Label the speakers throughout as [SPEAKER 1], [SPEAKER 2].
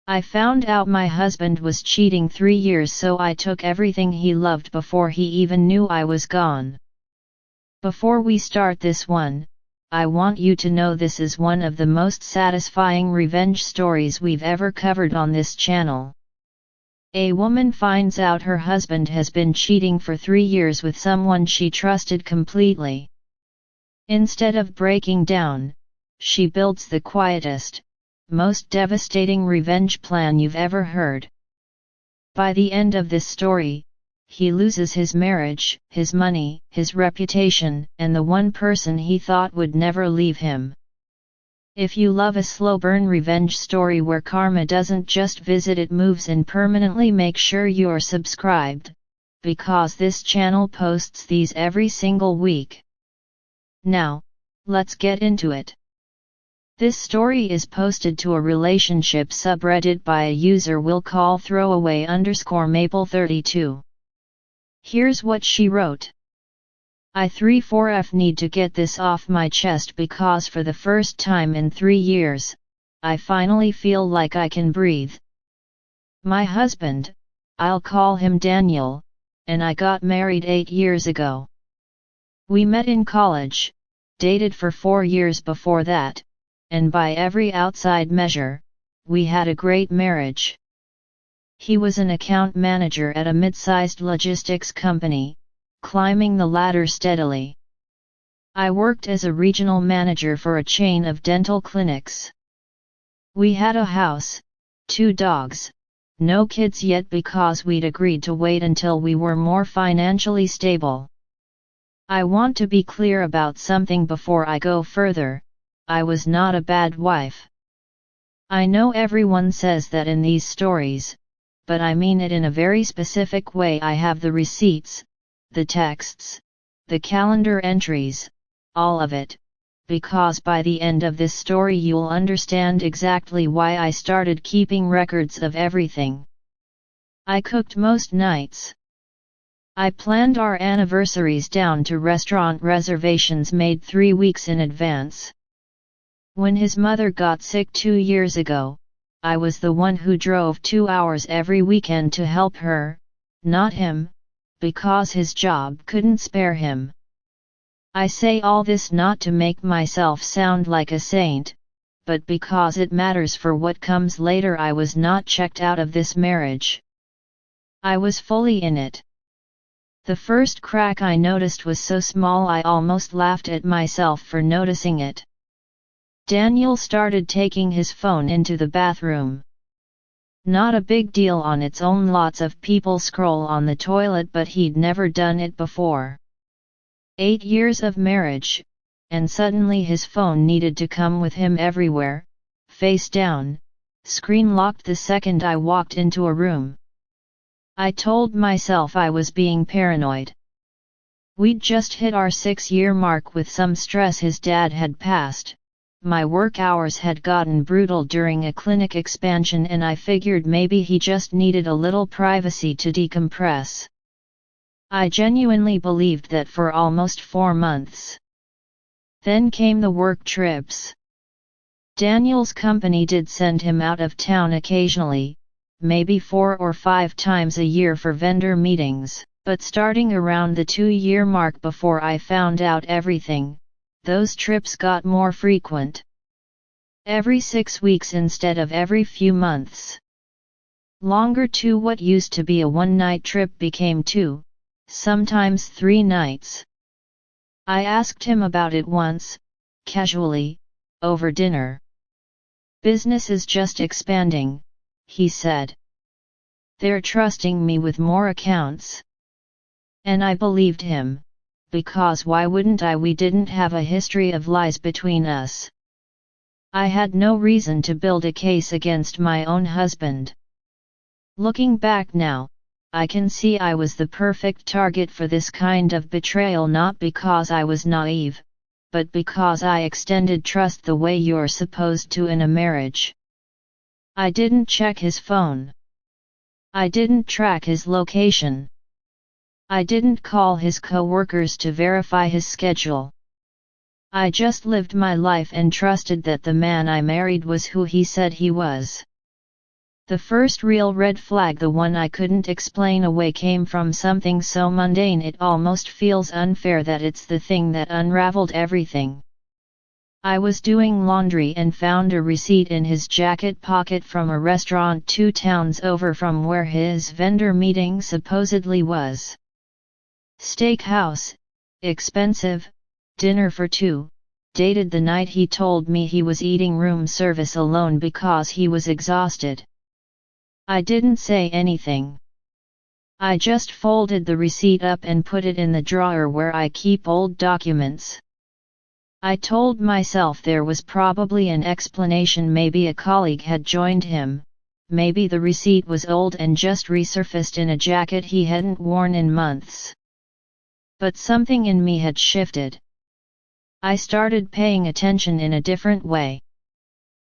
[SPEAKER 1] I found out my husband was cheating 3 years, so I took everything he loved before he even knew I was gone. Before we start this one, I want you to know this is one of the most satisfying revenge stories we've ever covered on this channel. A woman finds out her husband has been cheating for 3 years with someone she trusted completely. Instead of breaking down, she builds the quietest, most devastating revenge plan you've ever heard. By the end of this story, he loses his marriage, his money, his reputation, and the one person he thought would never leave him. If you love a slow burn revenge story where karma doesn't just visit, it moves in permanently, make sure you're subscribed, because this channel posts these every single week. Now, let's get into it. This story is posted to a relationship subreddit by a user we'll call throwaway_maple32. Here's what she wrote. I 34F need to get this off my chest because for the first time in 3 years, I finally feel like I can breathe. My husband, I'll call him Daniel, and I got married 8 years ago. We met in college, dated for 4 years before that, and by every outside measure, we had a great marriage. He was an account manager at a mid-sized logistics company, climbing the ladder steadily. I worked as a regional manager for a chain of dental clinics. We had a house, 2 dogs, no kids yet because we'd agreed to wait until we were more financially stable. I want to be clear about something before I go further. I was not a bad wife. I know everyone says that in these stories, but I mean it in a very specific way. I have the receipts, the texts, the calendar entries, all of it, because by the end of this story you'll understand exactly why I started keeping records of everything. I cooked most nights. I planned our anniversaries down to restaurant reservations made 3 weeks in advance. When his mother got sick 2 years ago, I was the one who drove 2 hours every weekend to help her, not him, because his job couldn't spare him. I say all this not to make myself sound like a saint, but because it matters for what comes later. I was not checked out of this marriage. I was fully in it. The first crack I noticed was so small I almost laughed at myself for noticing it. Daniel started taking his phone into the bathroom. Not a big deal on its own, lots of people scroll on the toilet, but he'd never done it before. 8 years of marriage, and suddenly his phone needed to come with him everywhere, face down, screen locked the second I walked into a room. I told myself I was being paranoid. We'd just hit our 6-year mark with some stress. His dad had passed. My work hours had gotten brutal during a clinic expansion, and I figured maybe he just needed a little privacy to decompress. I genuinely believed that for almost 4 months. Then came the work trips. Daniel's company did send him out of town occasionally, maybe 4 or 5 times a year for vendor meetings, but starting around the 2-year mark before I found out everything, those trips got more frequent. Every 6 weeks instead of every few months. Longer too. What used to be a 1-night trip became 2, sometimes 3 nights. I asked him about it once, casually, over dinner. Business is just expanding, he said. They're trusting me with more accounts. And I believed him. Because why wouldn't I? We didn't have a history of lies between us. I had no reason to build a case against my own husband. Looking back now, I can see I was the perfect target for this kind of betrayal, not because I was naive, but because I extended trust the way you're supposed to in a marriage. I didn't check his phone. I didn't track his location. I didn't call his co-workers to verify his schedule. I just lived my life and trusted that the man I married was who he said he was. The first real red flag, the one I couldn't explain away, came from something so mundane it almost feels unfair that it's the thing that unraveled everything. I was doing laundry and found a receipt in his jacket pocket from a restaurant 2 towns over from where his vendor meeting supposedly was. Steakhouse, expensive, dinner for 2, dated the night he told me he was eating room service alone because he was exhausted. I didn't say anything. I just folded the receipt up and put it in the drawer where I keep old documents. I told myself there was probably an explanation. Maybe a colleague had joined him, maybe the receipt was old and just resurfaced in a jacket he hadn't worn in months. But something in me had shifted. I started paying attention in a different way.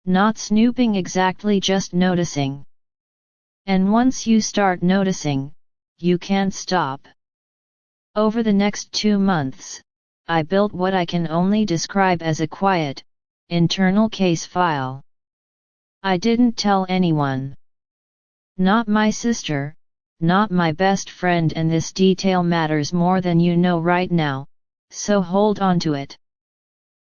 [SPEAKER 1] Not snooping exactly, just noticing. And once you start noticing, you can't stop. Over the next 2 months, I built what I can only describe as a quiet, internal case file. I didn't tell anyone. Not my sister, not my best friend, and this detail matters more than you know right now, so hold on to it.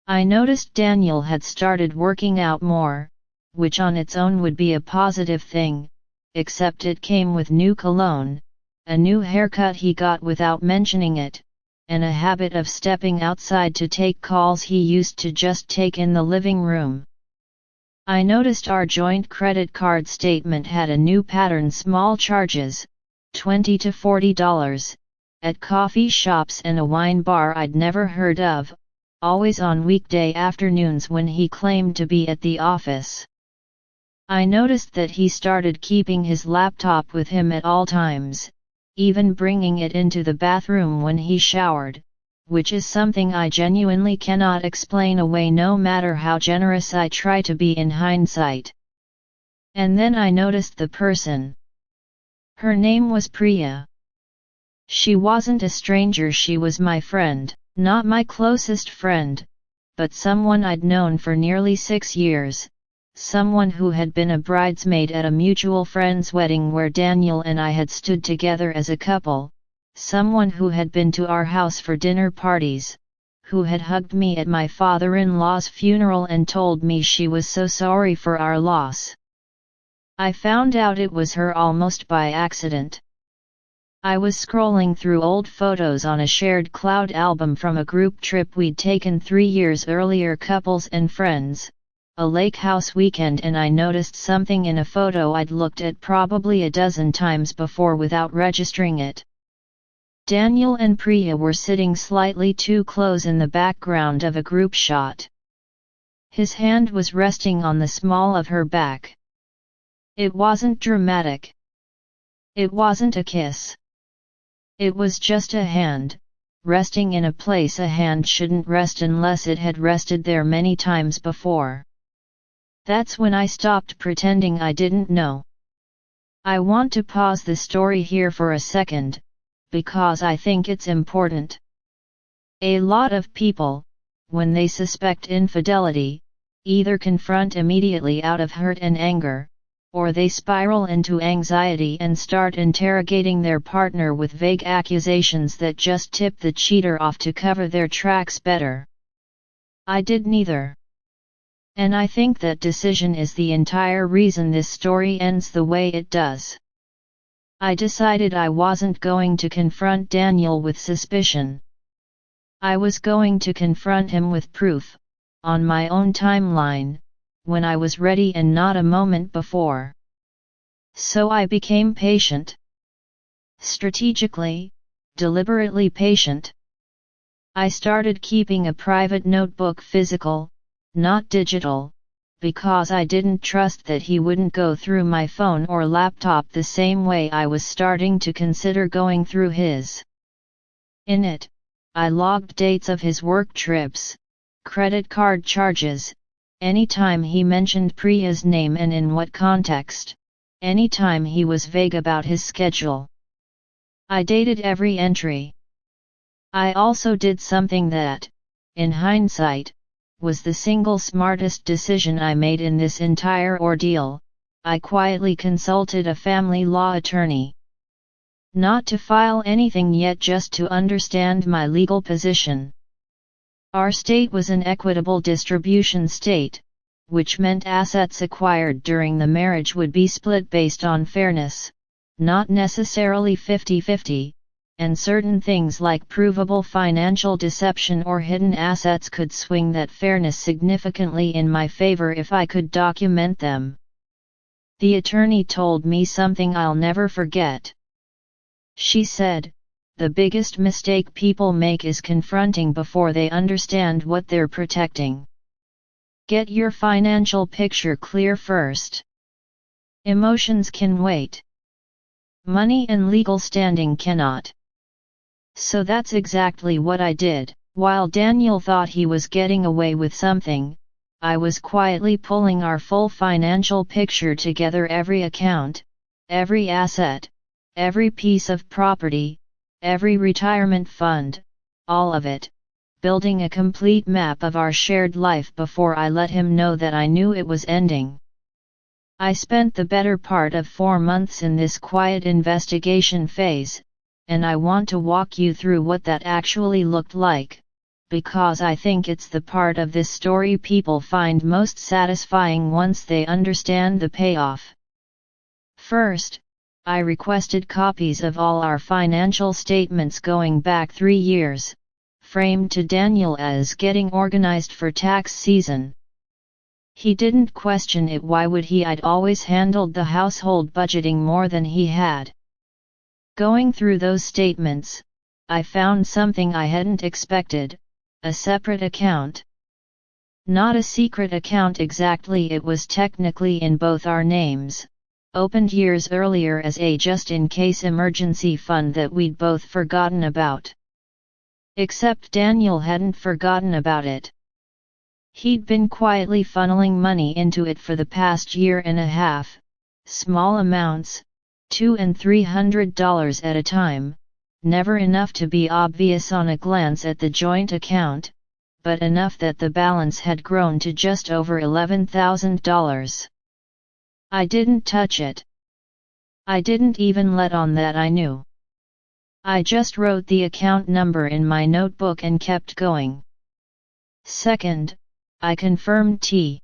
[SPEAKER 1] I noticed Daniel had started working out more, which on its own would be a positive thing, except it came with new cologne, a new haircut he got without mentioning it, and a habit of stepping outside to take calls he used to just take in the living room. I noticed our joint credit card statement had a new pattern: small charges, $20 to $40, at coffee shops and a wine bar I'd never heard of, always on weekday afternoons when he claimed to be at the office. I noticed that he started keeping his laptop with him at all times, even bringing it into the bathroom when he showered, which is something I genuinely cannot explain away no matter how generous I try to be in hindsight. And then I noticed the person. Her name was Priya. She wasn't a stranger, she was my friend, not my closest friend, but someone I'd known for nearly 6 years. Someone who had been a bridesmaid at a mutual friend's wedding where Daniel and I had stood together as a couple, someone who had been to our house for dinner parties, who had hugged me at my father-in-law's funeral and told me she was so sorry for our loss. I found out it was her almost by accident. I was scrolling through old photos on a shared cloud album from a group trip we'd taken 3 years earlier, couples and friends, a lake house weekend, and I noticed something in a photo I'd looked at probably a dozen times before without registering it. Daniel and Priya were sitting slightly too close in the background of a group shot. His hand was resting on the small of her back. It wasn't dramatic. It wasn't a kiss. It was just a hand, resting in a place a hand shouldn't rest unless it had rested there many times before. That's when I stopped pretending I didn't know. I want to pause the story here for a second, because I think it's important. A lot of people, when they suspect infidelity, either confront immediately out of hurt and anger, or they spiral into anxiety and start interrogating their partner with vague accusations that just tip the cheater off to cover their tracks better. I did neither. And I think that decision is the entire reason this story ends the way it does. I decided I wasn't going to confront Daniel with suspicion. I was going to confront him with proof, on my own timeline, when I was ready and not a moment before. So I became patient. Strategically, deliberately patient. I started keeping a private notebook, physical, not digital, because I didn't trust that he wouldn't go through my phone or laptop the same way I was starting to consider going through his. In it, I logged dates of his work trips, credit card charges, anytime he mentioned Priya's name and in what context, anytime he was vague about his schedule. I dated every entry. I also did something that, in hindsight, was the single smartest decision I made in this entire ordeal. I quietly consulted a family law attorney. Not to file anything yet, just to understand my legal position. Our state was an equitable distribution state, which meant assets acquired during the marriage would be split based on fairness, not necessarily 50-50, and certain things like provable financial deception or hidden assets could swing that fairness significantly in my favor if I could document them. The attorney told me something I'll never forget. She said, "The biggest mistake people make is confronting before they understand what they're protecting. Get your financial picture clear first. Emotions can wait. Money and legal standing cannot." So that's exactly what I did. While Daniel thought he was getting away with something, I was quietly pulling our full financial picture together, every account, every asset, every piece of property, every retirement fund, all of it, building a complete map of our shared life before I let him know that I knew it was ending. I spent the better part of 4 months in this quiet investigation phase, and I want to walk you through what that actually looked like, because I think it's the part of this story people find most satisfying once they understand the payoff. First, I requested copies of all our financial statements going back 3 years, framed to Daniel as getting organized for tax season. He didn't question it. Why would he? I'd always handled the household budgeting more than he had. Going through those statements, I found something I hadn't expected: a separate account. Not a secret account exactly, it was technically in both our names, opened years earlier as a just-in-case emergency fund that we'd both forgotten about. Except Daniel hadn't forgotten about it. He'd been quietly funneling money into it for the past year and a half, small amounts, $200 and $300 at a time, never enough to be obvious on a glance at the joint account, but enough that the balance had grown to just over $11,000. I didn't touch it. I didn't even let on that I knew. I just wrote the account number in my notebook and kept going. Second, I confirmed T.